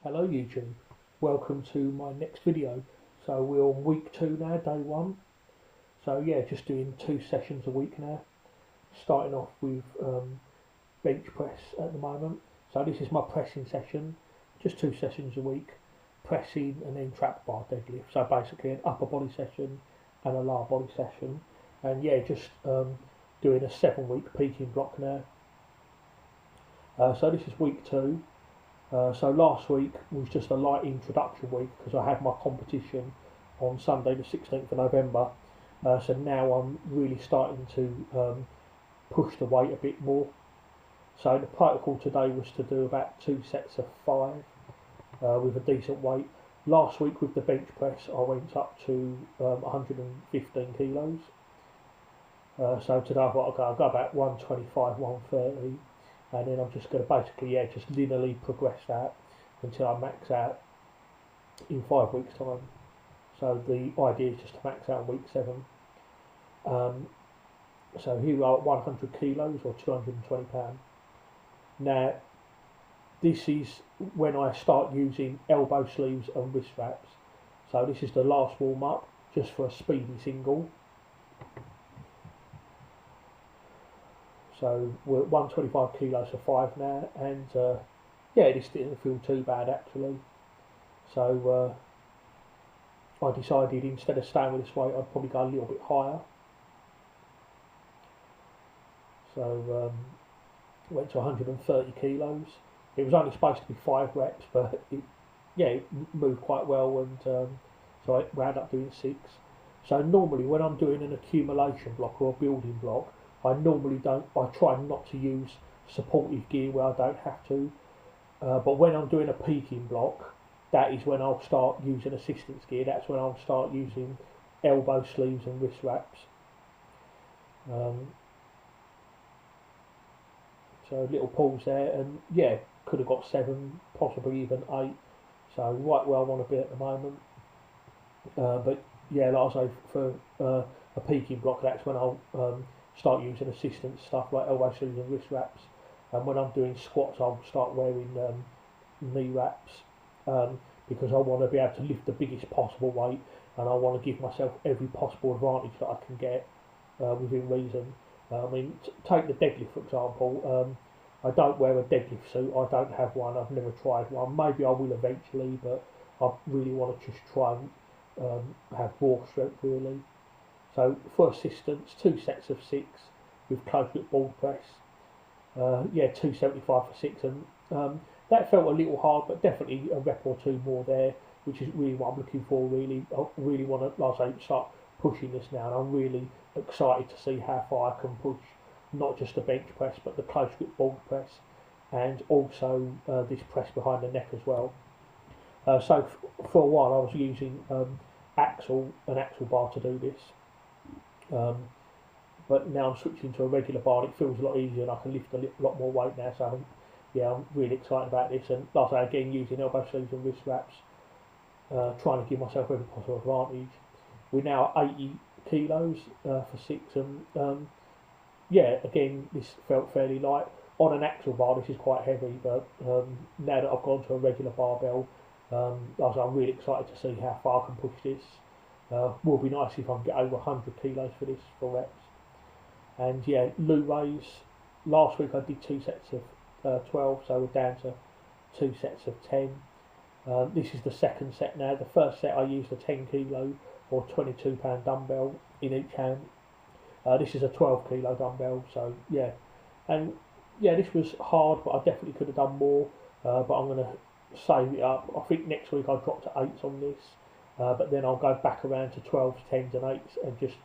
Hello YouTube, welcome to my next video. So we're on week 2 now, day 1. So yeah, just doing 2 sessions a week now. Starting off with bench press at the moment. So this is my pressing session, just 2 sessions a week. Pressing and then trap bar deadlift. So basically an upper body session and a lower body session. And yeah, just doing a 7-week peaking block now. So this is week 2. So last week was just a light introduction week because I had my competition on Sunday the 16th of November. So now I'm really starting to push the weight a bit more. So the protocol today was to do about 2 sets of 5 with a decent weight. Last week with the bench press I went up to 115 kilos. So today I've got to go about 125, 130. And then I'm just going to basically, just linearly progress that until I max out in 5 weeks' time. So the idea is just to max out week 7. So here we are at 100 kilos or 220 pounds. Now, this is when I start using elbow sleeves and wrist wraps. So this is the last warm up, just for a speedy single. So we're at 125 kilos for 5 now, and this didn't feel too bad actually. So I decided instead of staying with this weight, I'd probably go a little bit higher. So went to 130 kilos. It was only supposed to be 5 reps, but it moved quite well, and so I wound up doing 6. So normally when I'm doing an accumulation block or a building block, I try not to use supportive gear where I don't have to. But when I'm doing a peaking block, that is when I'll start using assistance gear. That's when I'll start using elbow sleeves and wrist wraps. So little pause there, and could have got 7, possibly even 8. So right where I want to be at the moment. But yeah, like I say, for a peaking block, that's when I'll start using assistance stuff like elbow sleeves and wrist wraps. And when I'm doing squats, I'll start wearing knee wraps because I want to be able to lift the biggest possible weight, and I want to give myself every possible advantage that I can get within reason. Take the deadlift for example. I don't wear a deadlift suit. I don't have one. I've never tried one. Maybe I will eventually, but I really want to just try and have raw strength really. So for assistance, 2 sets of 6 with close grip ball press. 275 for 6, and that felt a little hard, but definitely a rep or 2 more there, which is really what I'm looking for. Really, I really want to, like I say, start pushing this now, and I'm really excited to see how far I can push, not just the bench press, but the close grip ball press, and also this press behind the neck as well. So for a while I was using an axle bar to do this. But now I'm switching to a regular bar, and it feels a lot easier, and I can lift a lot more weight now. So I'm really excited about this. And like I say, again, using elbow sleeves and wrist wraps, trying to give myself every possible advantage. We're now at 80 kilos for 6, and again, this felt fairly light. On an axle bar, this is quite heavy, but now that I've gone to a regular barbell, like I say, I'm really excited to see how far I can push this. Will be nice if I can get over 100 kilos for this for reps. And loo raise. Last week I did 2 sets of 12, so we're down to 2 sets of 10. This is the second set now. The first set I used a 10 kilo or 22 pound dumbbell in each hand. This is a 12 kilo dumbbell, so this was hard, but I definitely could have done more. But I'm going to save it up. I think next week I'll drop to 8s on this. But then I'll go back around to 12s, 10s and 8s and just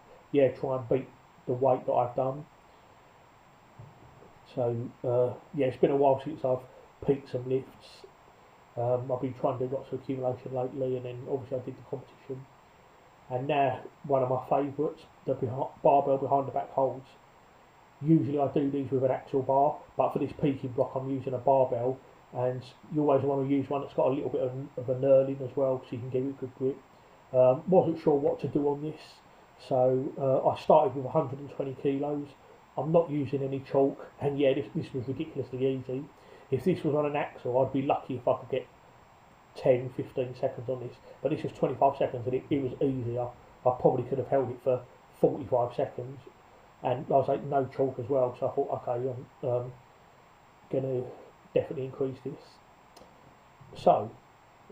try and beat the weight that I've done. So it's been a while since I've peaked some lifts. I've been trying to do lots of accumulation lately, and then obviously I did the competition. And now one of my favourites, the barbell behind the back holds. Usually I do these with an actual bar, but for this peaking block I'm using a barbell, and you always want to use one that's got a little bit of a knurling as well, so you can give it good grip. Wasn't sure what to do on this, so I started with 120 kilos. I'm not using any chalk, and this was ridiculously easy. If this was on an axle, I'd be lucky if I could get 10, 15 seconds on this, but this was 25 seconds and it was easy. I probably could have held it for 45 seconds, and I was like no chalk as well, so I thought, okay, I'm going to definitely increase this. So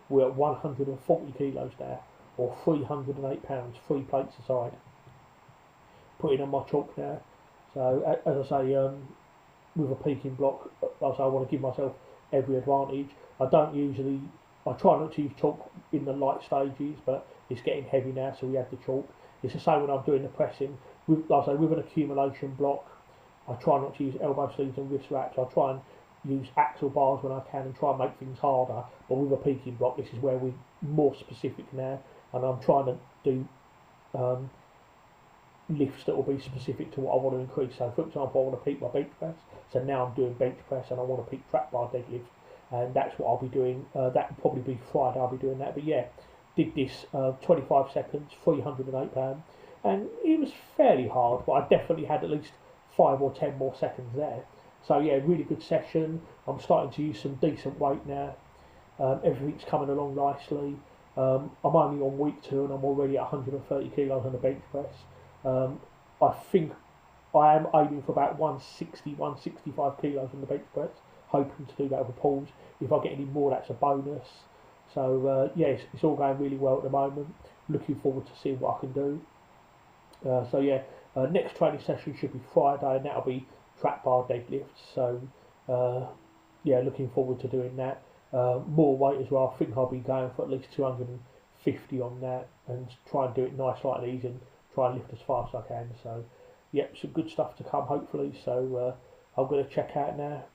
we're at 140 kilos now, or 308 pounds, 3 plates aside. Putting on my chalk now. So as I say, with a peaking block, as I want to give myself every advantage. I don't usually, I try not to use chalk in the light stages, but it's getting heavy now, so we add the chalk. It's the same when I'm doing the pressing. With, like I say, with an accumulation block, I try not to use elbow sleeves and wrist wraps. I try and use axle bars when I can and try and make things harder. But with a peaking block, this is where we're more specific now, and I'm trying to do lifts that will be specific to what I want to increase. So, for example, I want to peak my bench press. So now I'm doing bench press, and I want to peak trap bar deadlift, and that's what I'll be doing. That will probably be Friday. I'll be doing that. But yeah, did this 25 seconds, 308 pounds, and it was fairly hard, but I definitely had at least 5 or 10 more seconds there. So yeah, really good session. I'm starting to use some decent weight now. Everything's coming along nicely. I'm only on week 2 and I'm already at 130 kilos on the bench press. I think I am aiming for about 160, 165 kilos on the bench press, hoping to do that with pulls. If I get any more, that's a bonus. So yeah, it's all going really well at the moment. Looking forward to seeing what I can do. So yeah, next training session should be Friday, and that'll be trap bar deadlifts. So yeah, looking forward to doing that. More weight as well. I think I'll be going for at least 250 on that, and try and do it nice, light and easy, and try and lift as fast as I can. So yep, some good stuff to come hopefully. So I'm going to check out now.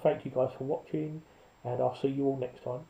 Thank you guys for watching, and I'll see you all next time.